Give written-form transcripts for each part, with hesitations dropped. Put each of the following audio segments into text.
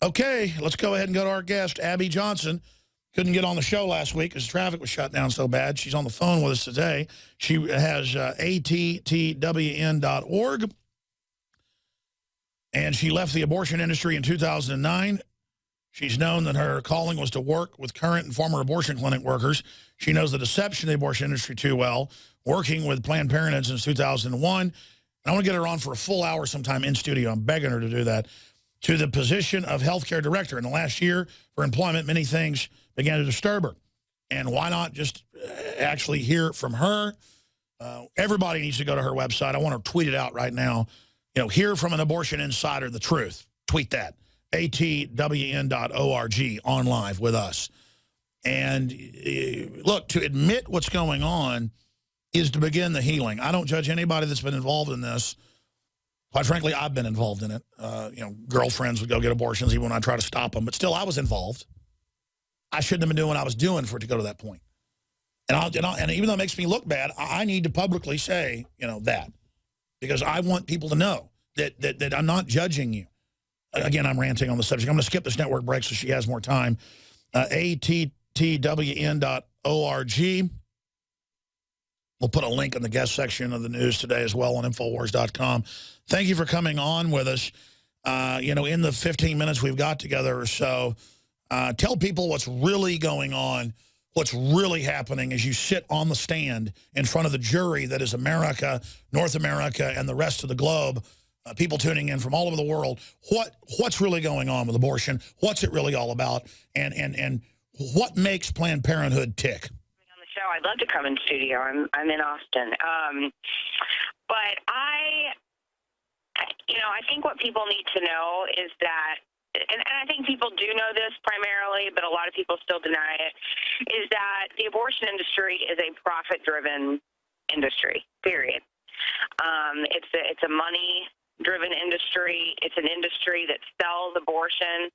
Okay, let's go ahead and go to our guest, Abby Johnson. Couldn't get on the show last week because traffic was shut down so bad. She's on the phone with us today. She has ATTWN.org, and she left the abortion industry in 2009. She's known that her calling was to work with current and former abortion clinic workers. She knows the deception of the abortion industry too well, working with Planned Parenthood since 2001. I want to get her on for a full hour sometime in studio. I'm begging her to do that. To the position of healthcare director. In the last year for employment, many things began to disturb her. And why not just actually hear from her? Everybody needs to go to her website. I want to tweet it out right now. You know, hear from an abortion insider the truth. Tweet that. ATWN.org on live with us. And look, to admit what's going on is to begin the healing. I don't judge anybody that's been involved in this. Quite frankly, I've been involved in it. You know, girlfriends would go get abortions even when I try to stop them. But still, I was involved. I shouldn't have been doing what I was doing for it to go to that point. And even though it makes me look bad, I need to publicly say, you know, that. Because I want people to know that I'm not judging you. Again, I'm ranting on the subject. I'm going to skip this network break so she has more time. ATTWN.org. We'll put a link in the guest section of the news today as well on Infowars.com. Thank you for coming on with us. You know, in the 15 minutes we've got together or so, tell people what's really going on, what's really happening as you sit on the stand in front of the jury that is America, North America, and the rest of the globe, people tuning in from all over the world. What's really going on with abortion? What's it really all about? And what makes Planned Parenthood tick? I'd love to come in studio. I'm in Austin. But I think what people need to know is that, and I think people do know this primarily, but a lot of people still deny it, is that the abortion industry is a profit-driven industry, period. It's a money-driven industry. It's an industry that sells abortion.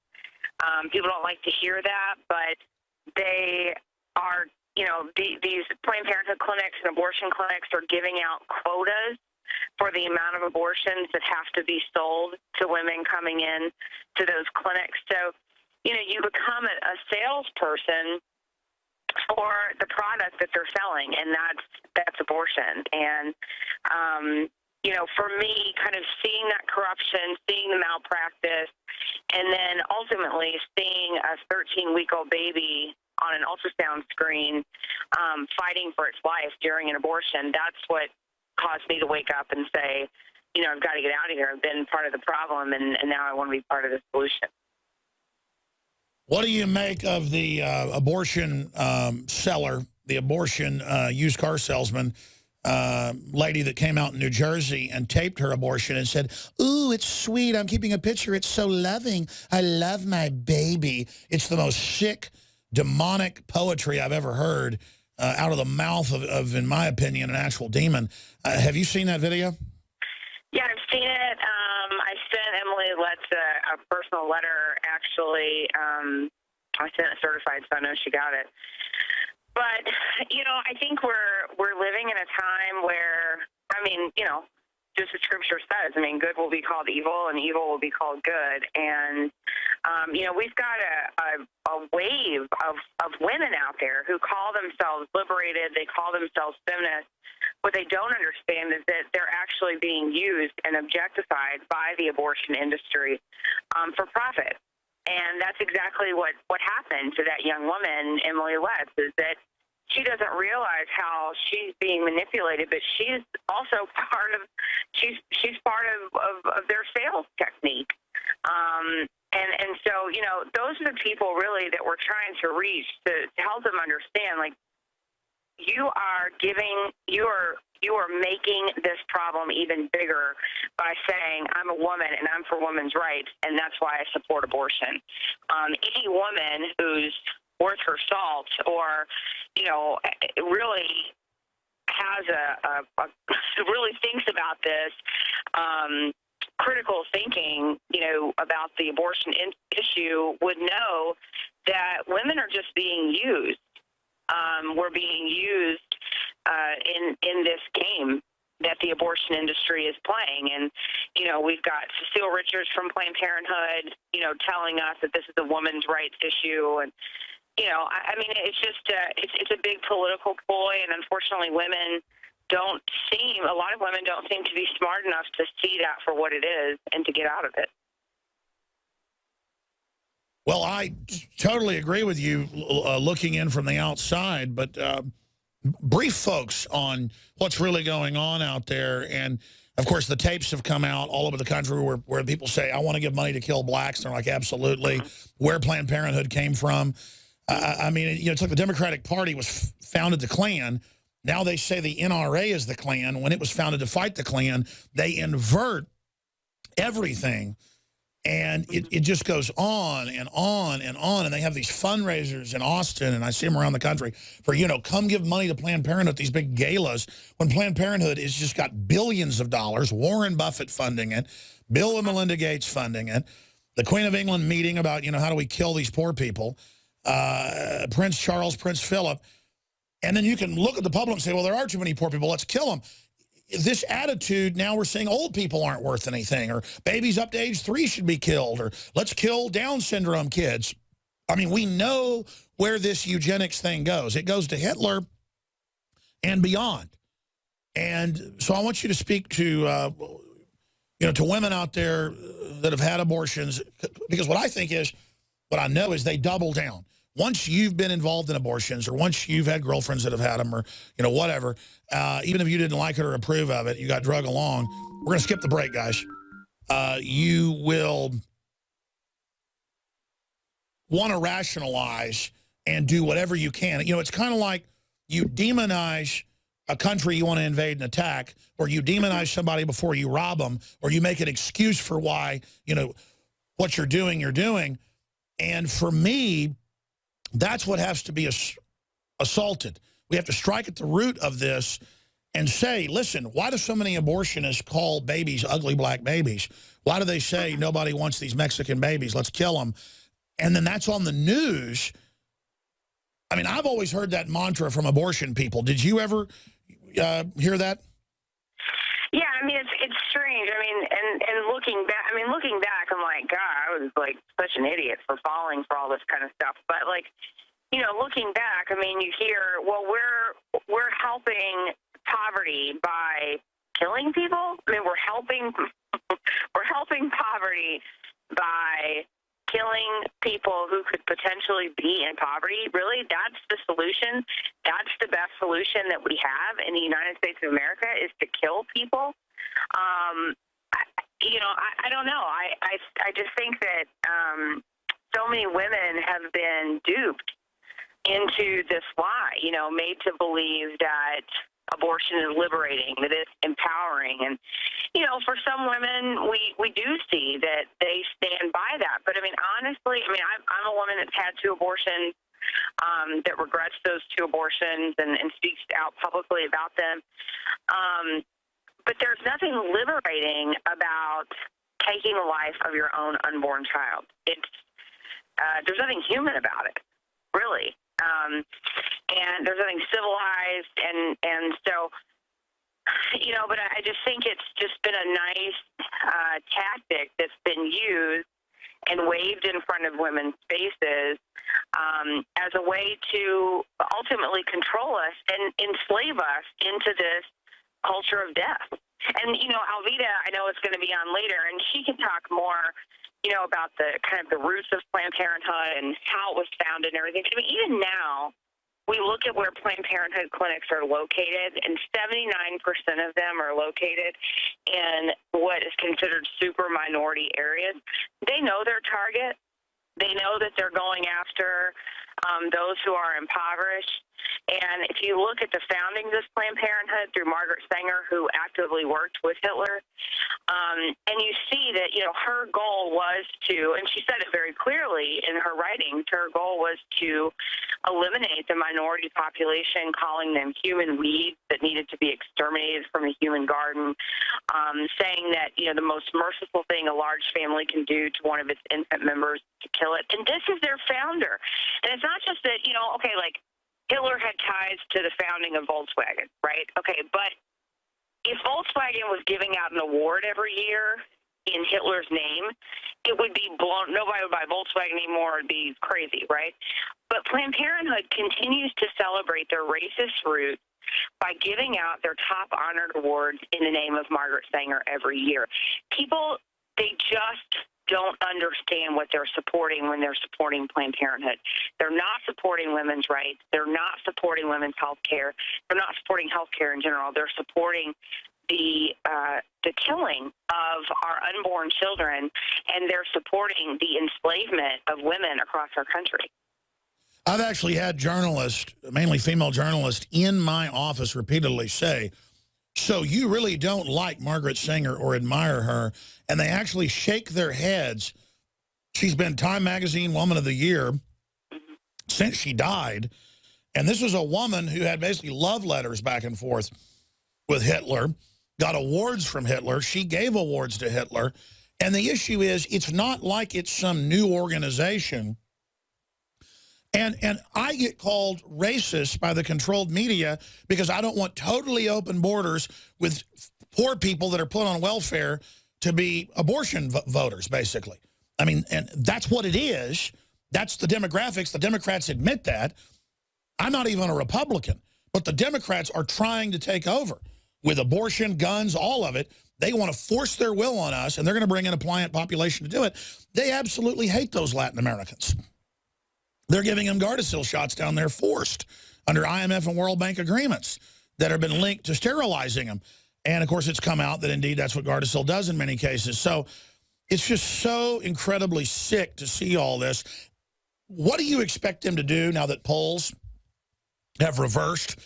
People don't like to hear that, but they are, you know, these Planned Parenthood clinics and abortion clinics are giving out quotas for the amount of abortions that have to be sold to women coming in to those clinics. So, you know, you become a salesperson for the product that they're selling, and that's abortion. And, you know, for me, kind of seeing that corruption, seeing the malpractice, and then ultimately seeing a 13-week-old baby on an ultrasound screen fighting for its life during an abortion, that's what caused me to wake up and say, you know, I've got to get out of here. I've been part of the problem, and now I want to be part of the solution. What do you make of the abortion seller, the abortion used car salesman, lady that came out in New Jersey and taped her abortion and said, "Ooh, it's sweet. I'm keeping a picture. It's so loving. I love my baby." It's the most sick, demonic poetry I've ever heard out of the mouth of, in my opinion, an actual demon. Have you seen that video? Yeah, I've seen it. I sent Emily Letts a personal letter, actually. I sent it certified, so I know she got it. But, you know, I think we're living in a time where, I mean, you know, just as Scripture says, I mean, good will be called evil and evil will be called good. And, you know, we've got a wave of women out there who call themselves liberated. They call themselves feminists. What they don't understand is that they're actually being used and objectified by the abortion industry for profit. And that's exactly what happened to that young woman, Emily Letts, is that she doesn't realize how she's being manipulated, but she's also part of their sales technique. And so, you know, those are the people really that we're trying to reach to help them understand, like, you are making this problem even bigger by saying, I'm a woman and I'm for women's rights, and that's why I support abortion. Any woman who's worth her salt, or, you know, really has really thinks about this, critical thinking, you know, about the abortion issue, would know that women are just being used. We're being used in this game that the abortion industry is playing. And, you know, we've got Cecile Richards from Planned Parenthood, you know, telling us that this is a woman's rights issue. And, you know, I mean, it's just, it's a big political ploy, and unfortunately a lot of women don't seem to be smart enough to see that for what it is and to get out of it. Well, I totally agree with you looking in from the outside, but brief folks on what's really going on out there. And, of course, the tapes have come out all over the country where people say, I want to give money to kill blacks. They're like, absolutely. Where Planned Parenthood came from. I mean, you know, it's like the Democratic Party was founded the Klan. Now they say the NRA is the Klan. When it was founded to fight the Klan, they invert everything. And it just goes on and on and on. And they have these fundraisers in Austin, and I see them around the country for, you know, come give money to Planned Parenthood, these big galas, when Planned Parenthood has just got billions of dollars, Warren Buffett funding it, Bill and Melinda Gates funding it, the Queen of England meeting about, you know, how do we kill these poor people, Prince Charles, Prince Philip. And then you can look at the public and say, well, there are too many poor people, let's kill them. This attitude, now we're saying old people aren't worth anything, or babies up to age 3 should be killed, or let's kill Down syndrome kids. I mean, we know where this eugenics thing goes. It goes to Hitler and beyond. And so I want you to speak to, you know, to women out there that have had abortions, because what I know is they double down. Once you've been involved in abortions, or once you've had girlfriends that have had them, or, you know, whatever, even if you didn't like it or approve of it, you got drug along. We're going to skip the break, guys. You will want to rationalize and do whatever you can. You know, it's kind of like you demonize a country you want to invade and attack, or you demonize somebody before you rob them, or you make an excuse for why, you know, what you're doing. And for me, that's what has to be assaulted. We have to strike at the root of this and say, listen, why do so many abortionists call babies ugly black babies? Why do they say nobody wants these Mexican babies? Let's kill them. And then that's on the news. I mean, I've always heard that mantra from abortion people. Did you ever hear that? Yeah, I mean, it's strange. I mean, and looking back, I'm like, God, I was like such an idiot for falling for all this kind of stuff. But like, you know, looking back, I mean, you hear, well, we're helping poverty by killing people. I mean, we're helping poverty by killing people who could potentially be in poverty. Really, that's the solution. That's the best solution that we have in the United States of America, is to kill people. You know, I don't know. I just think that so many women have been duped into this lie, you know, made to believe that abortion is liberating, that it's empowering. And, you know, for some women, we do see that they stand by that. But, I mean, honestly, I mean, I'm a woman that's had 2 abortions, that regrets those 2 abortions and speaks out publicly about them. But there's nothing liberating about taking the life of your own unborn child. There's nothing human about it, really. And there's nothing civilized, and so, you know, but I just think it's just been a nice tactic that's been used and waved in front of women's faces as a way to ultimately control us and enslave us into this culture of death. And, you know, Alveda, I know it's going to be on later, and she can talk more, you know, about the kind of the roots of Planned Parenthood and how it was founded and everything. I mean, even now, we look at where Planned Parenthood clinics are located, and 79% of them are located in what is considered super minority areas. They know their target. They know that they're going after those who are impoverished. And if you look at the foundings of Planned Parenthood through Margaret Sanger, who actively worked with Hitler, and you see that, you know, her goal was to, and she said it very clearly in her writings, her goal was to eliminate the minority population, calling them human weeds that needed to be exterminated from the human garden, saying that, you know, the most merciful thing a large family can do to one of its infant members is to kill it. And this is their founder. And it's not just that, you know, okay, like, Hitler had ties to the founding of Volkswagen, right? Okay, but if Volkswagen was giving out an award every year in Hitler's name, it would be blown. Nobody would buy Volkswagen anymore. It'd be crazy, right? But Planned Parenthood continues to celebrate their racist roots by giving out their top honored awards in the name of Margaret Sanger every year. People, they just don't understand what they're supporting when they're supporting Planned Parenthood. They're not supporting women's rights. They're not supporting women's health care. They're not supporting health care in general. They're supporting the killing of our unborn children, and they're supporting the enslavement of women across our country. I've actually had journalists, mainly female journalists, in my office repeatedly say, so you really don't like Margaret Sanger or admire her, and they actually shake their heads. She's been Time Magazine Woman of the Year since she died, and this was a woman who had basically love letters back and forth with Hitler, got awards from Hitler. She gave awards to Hitler, and the issue is it's not like it's some new organization. And I get called racist by the controlled media because I don't want totally open borders with poor people that are put on welfare to be abortion voters, basically. I mean, and that's what it is. That's the demographics. The Democrats admit that. I'm not even a Republican, but the Democrats are trying to take over with abortion, guns, all of it. They want to force their will on us, and they're going to bring in a pliant population to do it. They absolutely hate those Latin Americans. They're giving them Gardasil shots down there forced under IMF and World Bank agreements that have been linked to sterilizing them. And, of course, it's come out that, indeed, that's what Gardasil does in many cases. So it's just so incredibly sick to see all this. What do you expect them to do now that polls have reversed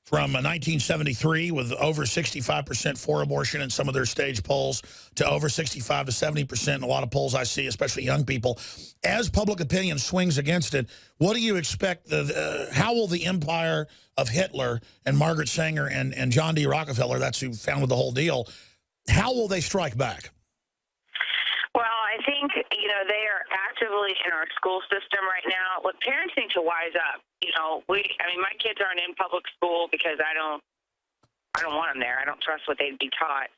from 1973 with over 65% for abortion in some of their stage polls to over 65 to 70% in a lot of polls I see, especially young people? As public opinion swings against it, what do you expect? How will the empire of Hitler and Margaret Sanger and John D. Rockefeller, that's who founded the whole deal, how will they strike back? Well, I think, they are actively in our school system right now. Look, parents need to wise up. My kids aren't in public school because I don't want them there. I don't trust what they'd be taught.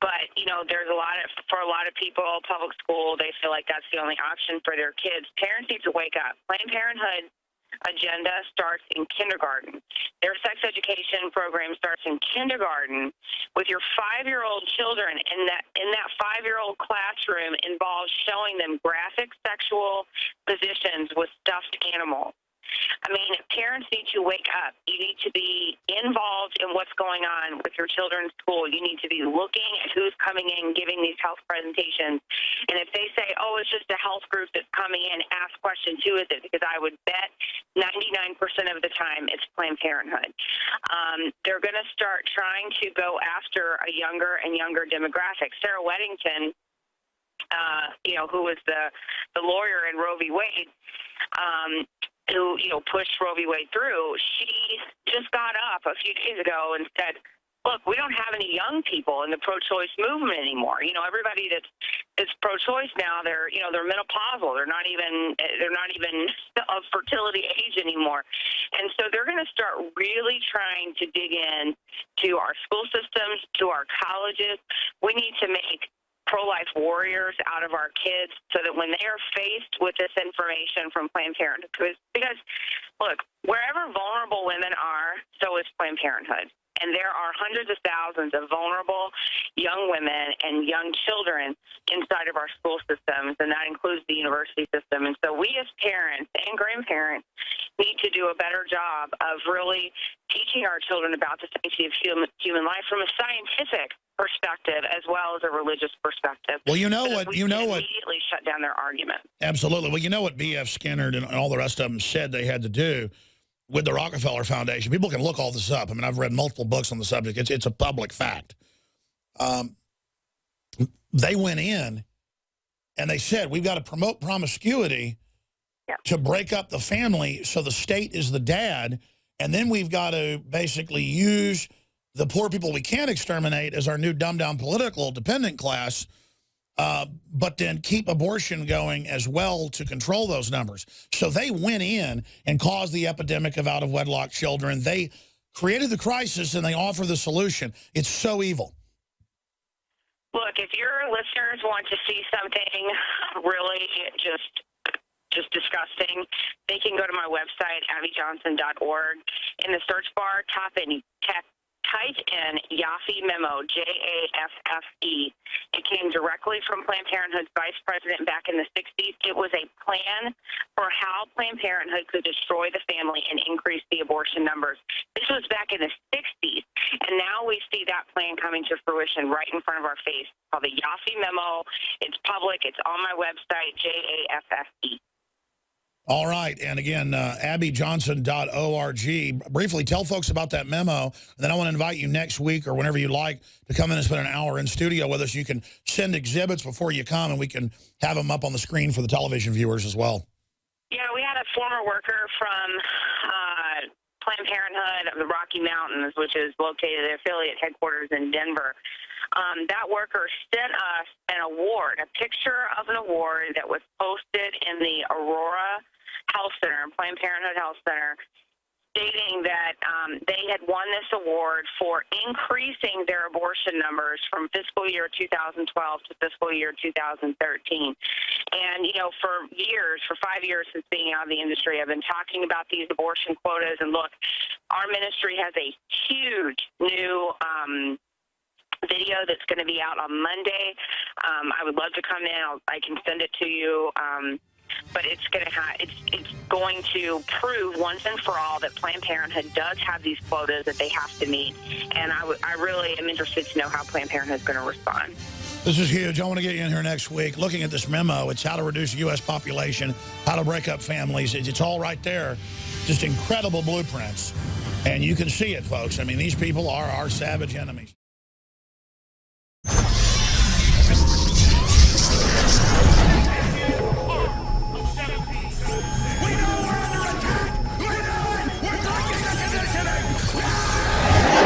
But, there's for a lot of people, public school, they feel like that's the only option for their kids. Parents need to wake up. Planned Parenthood agenda starts in kindergarten. Their sex education program starts in kindergarten with your 5-year-old children, and that 5-year-old classroom involves showing them graphic sexual positions with stuffed animals. Parents need to wake up. You need to be involved in what's going on with your children's school. You need to be looking at who's coming in, giving these health presentations. And if they say, oh, it's just a health group that's coming in, ask questions, who is it? Because I would bet 99% of the time it's Planned Parenthood. They're going to start trying to go after a younger and younger demographic. Sarah Weddington, who was the lawyer in Roe v. Wade, who, pushed Roe v. Wade through, she just got up a few days ago and said, look, we don't have any young people in the pro-choice movement anymore. Everybody that's pro-choice now, they're menopausal. They're not even of fertility age anymore. And so they're going to start really trying to dig in to our school systems, to our colleges. We need to make pro-life warriors out of our kids so that when they are faced with this information from Planned Parenthood, because, look, wherever vulnerable women are, so is Planned Parenthood. And there are hundreds of thousands of vulnerable young women and young children inside of our school systems, and that includes the university system. And so we as parents and grandparents need to do a better job of really teaching our children about the sanctity of human life from a scientific perspective as well as a religious perspective. Well, immediately shut down their argument. Absolutely. Well, you know what B.F. Skinner and all the rest of them said they had to do with the Rockefeller Foundation. People can look all this up. I've read multiple books on the subject. It's a public fact. They went in and they said, we've got to promote promiscuity to break up the family so the state is the dad, and then we've got to basically use the poor people we can't exterminate as our new dumbed-down political dependent class, but then keep abortion going as well to control those numbers. So they went in and caused the epidemic of out-of-wedlock children. They created the crisis, and they offer the solution. It's so evil. Look, if your listeners want to see something really just disgusting, they can go to my website, abbyjohnson.org. In the search bar, type in Yaffe Memo, Jaffe. It came directly from Planned Parenthood's vice president back in the 60s. It was a plan for how Planned Parenthood could destroy the family and increase the abortion numbers. This was back in the 60s, and now we see that plan coming to fruition right in front of our face. It's called the Yaffe Memo. It's public. It's on my website, Jaffe. All right. And again, abbyjohnson.org. Briefly, tell folks about that memo. And then I want to invite you next week or whenever you like to come in and spend an hour in studio with us. You can send exhibits before you come, and we can have them up on the screen for the television viewers as well. Yeah, we had a former worker from Planned Parenthood of the Rocky Mountains, which is located at affiliate headquarters in Denver. That worker sent us an award, a picture of an award that was posted in the Aurora Health Center, Planned Parenthood Health Center, stating that they had won this award for increasing their abortion numbers from fiscal year 2012 to fiscal year 2013. And, you know, for 5 years since being out of the industry, I've been talking about these abortion quotas. And look, our ministry has a huge new video that's going to be out on Monday. I would love to come in. I can send it to you. But it's going to prove once and for all that Planned Parenthood does have these quotas that they have to meet. And I really am interested to know how Planned Parenthood is going to respond. This is huge. I want to get you in here next week. Looking at this memo, it's how to reduce U.S. population, how to break up families. It's all right there. Just incredible blueprints. And you can see it, folks. I mean, these people are our savage enemies.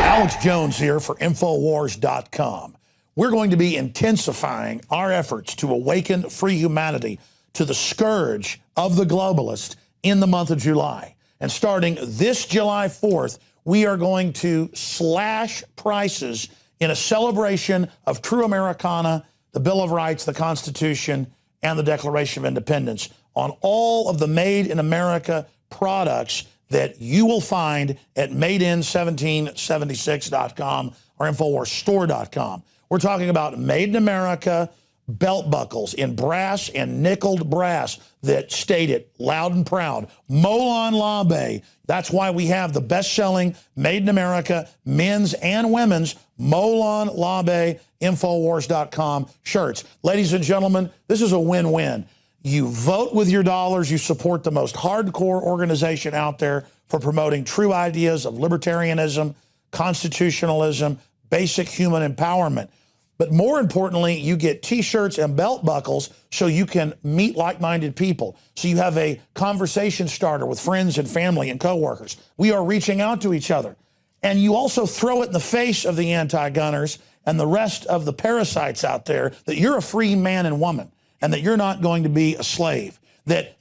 Alex Jones here for Infowars.com. We're going to be intensifying our efforts to awaken free humanity to the scourge of the globalist in the month of July. And starting this July 4th, we are going to slash prices in a celebration of true Americana, the Bill of Rights, the Constitution, and the Declaration of Independence on all of the Made in America products that you will find at madein1776.com or InfoWarsStore.com. We're talking about Made in America belt buckles in brass and nickeled brass that state it loud and proud. Molon Labe. That's why we have the best-selling Made in America men's and women's Molon Labe Infowars.com shirts. Ladies and gentlemen, this is a win-win. You vote with your dollars. You support the most hardcore organization out there for promoting true ideas of libertarianism, constitutionalism, basic human empowerment. But more importantly, you get T-shirts and belt buckles so you can meet like-minded people. So you have a conversation starter with friends and family and coworkers. We are reaching out to each other. And you also throw it in the face of the anti-gunners and the rest of the parasites out there that you're a free man and woman, and that you're not going to be a slave, that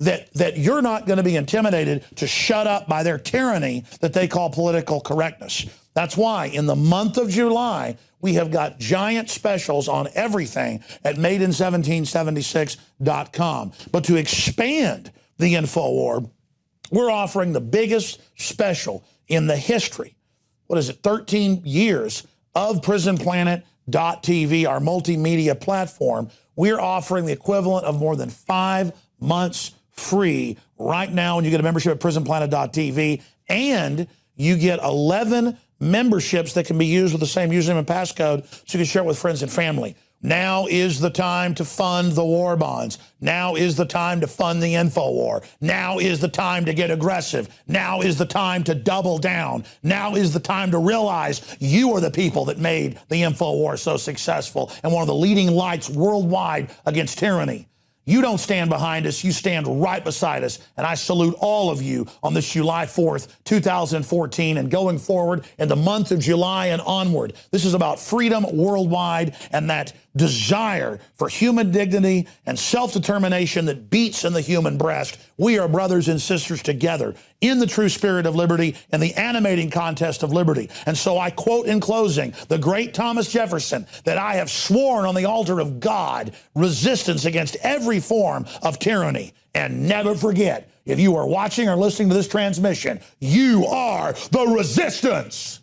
you're not going to be intimidated to shut up by their tyranny that they call political correctness. That's why in the month of July, we have got giant specials on everything at madein1776.com. But to expand the InfoWar, we're offering the biggest special in the history, 13 years of PrisonPlanet.tv, our multimedia platform. We're offering the equivalent of more than 5 months free right now when you get a membership at PrisonPlanet.tv, and you get 11 memberships that can be used with the same username and passcode so you can share it with friends and family. Now is the time to fund the war bonds. Now is the time to fund the InfoWar. Now is the time to get aggressive. Now is the time to double down. Now is the time to realize you are the people that made the InfoWar so successful and one of the leading lights worldwide against tyranny. You don't stand behind us, you stand right beside us, and I salute all of you on this July 4th, 2014, and going forward in the month of July and onward. This is about freedom worldwide, and that desire for human dignity and self-determination that beats in the human breast. We are brothers and sisters together in the true spirit of liberty and the animating contest of liberty. And so I quote in closing the great Thomas Jefferson, that I have sworn on the altar of God resistance against every form of tyranny. And never forget, if you are watching or listening to this transmission, you are the resistance.